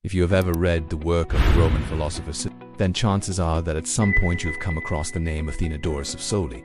If you have ever read the work of the Roman philosopher, then chances are that at some point you have come across the name Athenodorus of Soli.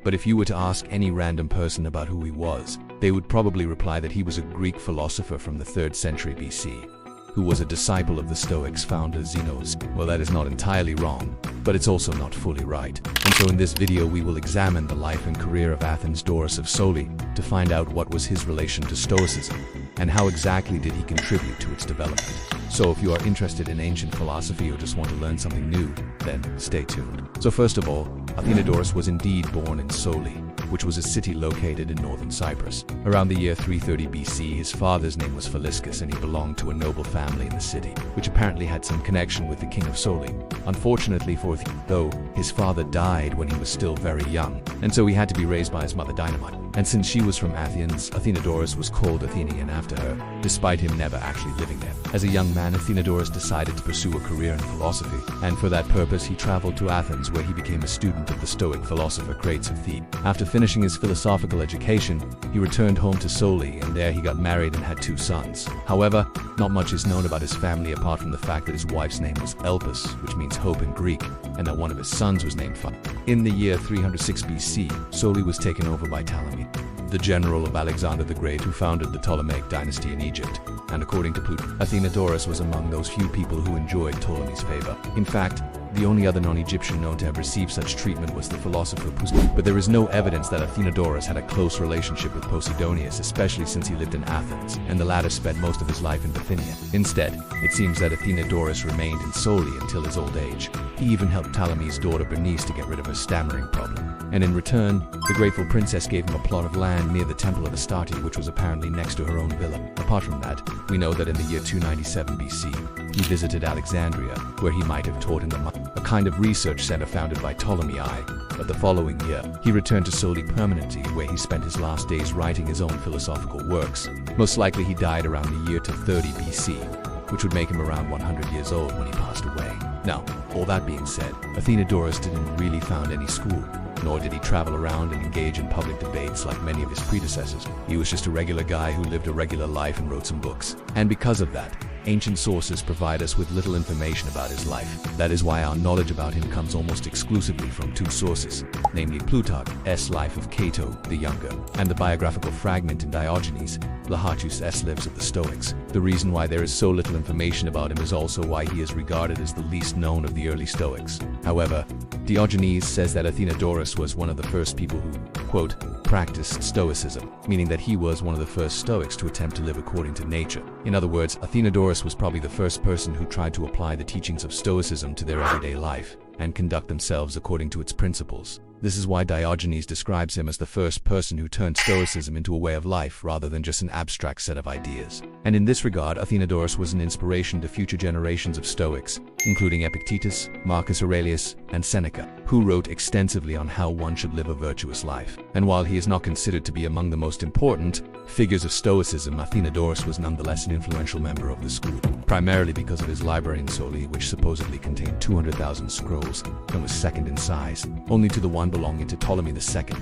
But if you were to ask any random person about who he was, they would probably reply that he was a Greek philosopher from the 3rd century BC, who was a disciple of the Stoics founder Zenos. Well, that is not entirely wrong, but it's also not fully right. And so in this video we will examine the life and career of Athenodorus of Soli to find out what was his relation to Stoicism, and how exactly did he contribute to its development. So if you are interested in ancient philosophy or just want to learn something new, then stay tuned. So first of all, Athenodorus was indeed born in Soli, which was a city located in northern Cyprus. Around the year 330 BC, his father's name was Philiscus, and he belonged to a noble family in the city, which apparently had some connection with the king of Soli. Unfortunately for though, his father died when he was still very young, and so he had to be raised by his mother Dynamite. And since she was from Athens, Athenodorus was called Athenian after her, despite him never actually living there. As a young man, Athenodorus decided to pursue a career in philosophy, and for that purpose he traveled to Athens, where he became a student of the Stoic philosopher Crates of Thebes. After finishing his philosophical education, he returned home to Soli, and there he got married and had 2 sons. However, not much is known about his family apart from the fact that his wife's name was Elpis, which means hope in Greek, and that one of his sons was named Phaedrus. In the year 306 BC, Soli was taken over by Ptolemy, the general of Alexander the Great, who founded the Ptolemaic dynasty in Egypt, and according to Plutarch, Athenodorus was among those few people who enjoyed Ptolemy's favor. In fact, the only other non-Egyptian known to have received such treatment was the philosopher Posidonius, but there is no evidence that Athenodorus had a close relationship with Posidonius, especially since he lived in Athens, and the latter spent most of his life in Bithynia. Instead, it seems that Athenodorus remained in Soli until his old age. He even helped Ptolemy's daughter Bernice to get rid of her stammering problem. And in return, the grateful princess gave him a plot of land near the temple of Astarte, which was apparently next to her own villa. Apart from that, we know that in the year 297 BC, he visited Alexandria, where he might have taught in a kind of research center founded by Ptolemy I. But the following year, he returned to Soli permanently, where he spent his last days writing his own philosophical works. Most likely he died around the year 230 BC, which would make him around 100 years old when he passed away. Now, all that being said, Athenodorus didn't really found any school, nor did he travel around and engage in public debates like many of his predecessors. He was just a regular guy who lived a regular life and wrote some books. And because of that, ancient sources provide us with little information about his life. That is why our knowledge about him comes almost exclusively from 2 sources, namely Plutarch's Life of Cato the Younger, and the biographical fragment in Diogenes, Laertius' Lives of the Stoics. The reason why there is so little information about him is also why he is regarded as the least known of the early Stoics. However, Diogenes says that Athenodorus was one of the first people who, quote, practiced Stoicism, meaning that he was one of the first Stoics to attempt to live according to nature. In other words, Athenodorus was probably the first person who tried to apply the teachings of Stoicism to their everyday life and conduct themselves according to its principles. This is why Diogenes describes him as the first person who turned Stoicism into a way of life rather than just an abstract set of ideas. And in this regard, Athenodorus was an inspiration to future generations of Stoics, including Epictetus, Marcus Aurelius, and Seneca, who wrote extensively on how one should live a virtuous life. And while he is not considered to be among the most important figures of Stoicism, Athenodorus was nonetheless an influential member of the school, primarily because of his library in Soli, which supposedly contained 200,000 scrolls and was second in size, only to the one belonging to Ptolemy II.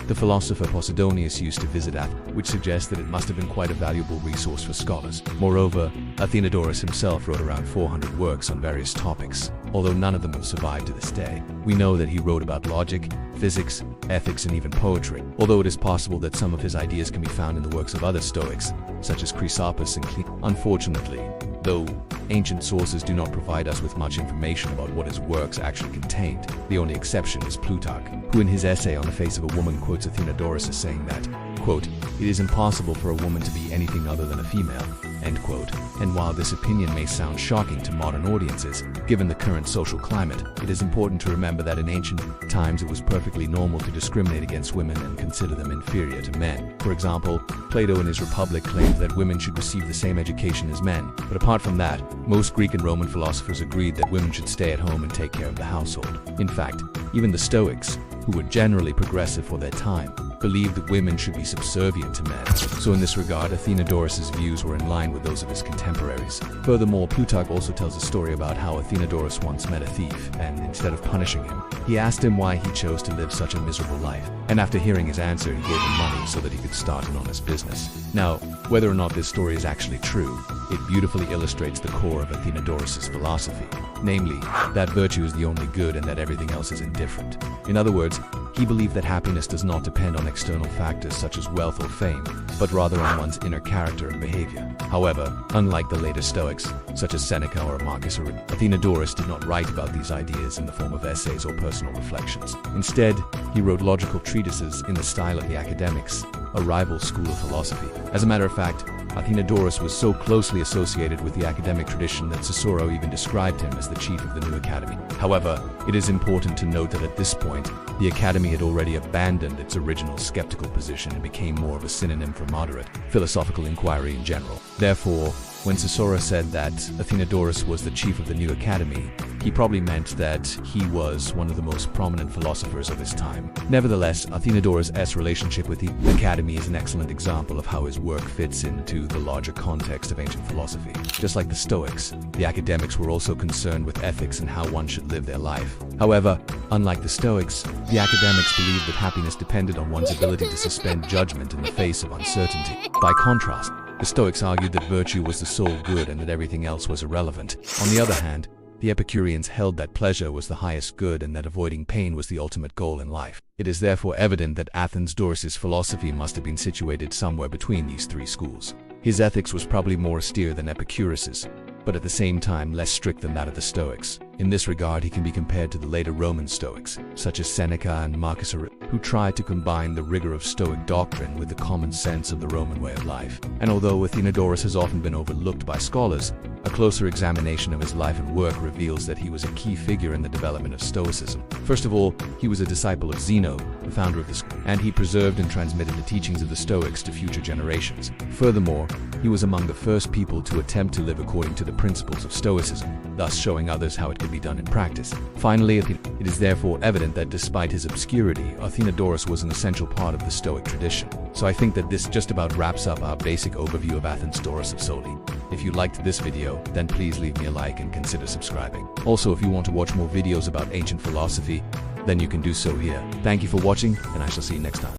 The philosopher Posidonius used to visit Athens, which suggests that it must have been quite a valuable resource for scholars. Moreover, Athenodorus himself wrote around 400 works on various topics, although none of them have survived to this day. We know that he wrote about logic, physics, ethics, and even poetry, although it is possible that some of his ideas can be found in the works of other Stoics, such as Chrysippus and Cleon. Unfortunately, though, ancient sources do not provide us with much information about what his works actually contained. The only exception is Plutarch, who in his essay on the Face of a Woman quotes Athenodorus as saying that, quote, "It is impossible for a woman to be anything other than a female," end quote. And while this opinion may sound shocking to modern audiences, given the current social climate, it is important to remember that in ancient times it was perfectly normal to discriminate against women and consider them inferior to men. For example, Plato in his Republic claimed that women should receive the same education as men. But apart from that, most Greek and Roman philosophers agreed that women should stay at home and take care of the household. In fact, even the Stoics, who were generally progressive for their time, believed that women should be subservient to men. So in this regard, Athenodorus's views were in line with those of his contemporaries. Furthermore, Plutarch also tells a story about how Athenodorus once met a thief, and instead of punishing him, he asked him why he chose to live such a miserable life. And after hearing his answer, he gave him money so that he could start an honest business. Now, whether or not this story is actually true, it beautifully illustrates the core of Athenodorus's philosophy, namely, that virtue is the only good and that everything else is indifferent. In other words, he believed that happiness does not depend on external factors such as wealth or fame, but rather on one's inner character and behavior. However, unlike the later Stoics, such as Seneca or Marcus Aurelius, Athenodorus did not write about these ideas in the form of essays or personal reflections. Instead, he wrote logical treatises in the style of the academics, a rival school of philosophy. As a matter of fact, Athenodorus was so closely associated with the academic tradition that Cicero even described him as the chief of the new academy. However, it is important to note that at this point, the academy had already abandoned its original skeptical position and became more of a synonym for moderate philosophical inquiry in general. Therefore, when Cicero said that Athenodorus was the chief of the new academy, he probably meant that he was one of the most prominent philosophers of his time. Nevertheless, Athenodorus' relationship with the academy is an excellent example of how his work fits into the larger context of ancient philosophy. Just like the Stoics, the academics were also concerned with ethics and how one should live their life. However, unlike the Stoics, the academics believed that happiness depended on one's ability to suspend judgment in the face of uncertainty. By contrast, the Stoics argued that virtue was the sole good and that everything else was irrelevant. On the other hand, the Epicureans held that pleasure was the highest good and that avoiding pain was the ultimate goal in life. It is therefore evident that Athenodorus's philosophy must have been situated somewhere between these three schools. His ethics was probably more austere than Epicurus's, but at the same time less strict than that of the Stoics. In this regard, he can be compared to the later Roman Stoics, such as Seneca and Marcus Aurelius, who tried to combine the rigor of Stoic doctrine with the common sense of the Roman way of life. And although Athenodorus has often been overlooked by scholars, a closer examination of his life and work reveals that he was a key figure in the development of Stoicism. First of all, he was a disciple of Zeno, the founder of the school, and he preserved and transmitted the teachings of the Stoics to future generations. Furthermore, he was among the first people to attempt to live according to the principles of Stoicism, thus showing others how it could be done in practice. Finally, it is therefore evident that despite his obscurity, Athenodorus was an essential part of the Stoic tradition. So I think that this just about wraps up our basic overview of Athenodorus of Soli. If you liked this video, then please leave me a like and consider subscribing. Also, if you want to watch more videos about ancient philosophy, then you can do so here. Thank you for watching, and I shall see you next time.